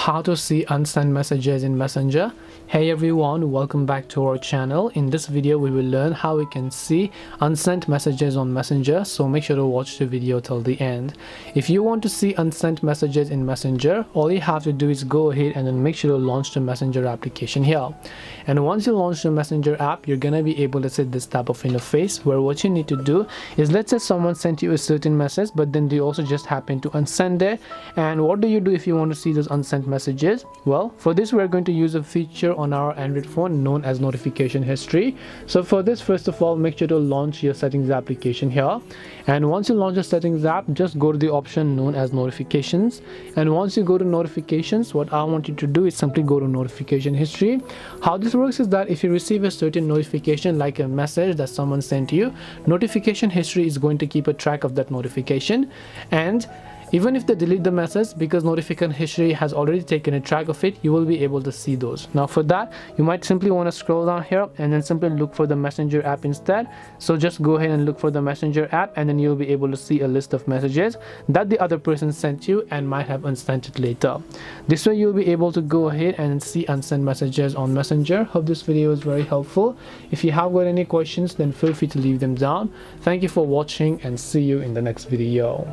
how to see unsent messages in Messenger. Hey everyone, welcome back to our channel. In this video we will learn how we can see unsent messages on Messenger, so make sure to watch the video till the end. If you want to see unsent messages in Messenger, all you have to do is go ahead and then make sure to launch the Messenger application here. And once you launch the Messenger app, you're gonna be able to see this type of interface where what you need to do is, let's say someone sent you a certain message but then they also just happen to unsend it. And what do you do if you want to see those unsent messages? Well, for this we're going to use a feature on our Android phone known as notification history. So for this, first of all, make sure to launch your settings application here, and once you launch the settings app, just go to the option known as notifications. And once you go to notifications, what I want you to do is simply go to notification history. How this works is that if you receive a certain notification like a message that someone sent you, notification history is going to keep a track of that notification. And even if they delete the message, because notification history has already taken a track of it, you will be able to see those. Now for that, you might simply want to scroll down here and then simply look for the Messenger app instead. So just go ahead and look for the Messenger app, and then you'll be able to see a list of messages that the other person sent you and might have unsent it later. This way you'll be able to go ahead and see unsent messages on Messenger. Hope this video is very helpful. If you have got any questions, then feel free to leave them down. Thank you for watching and see you in the next video.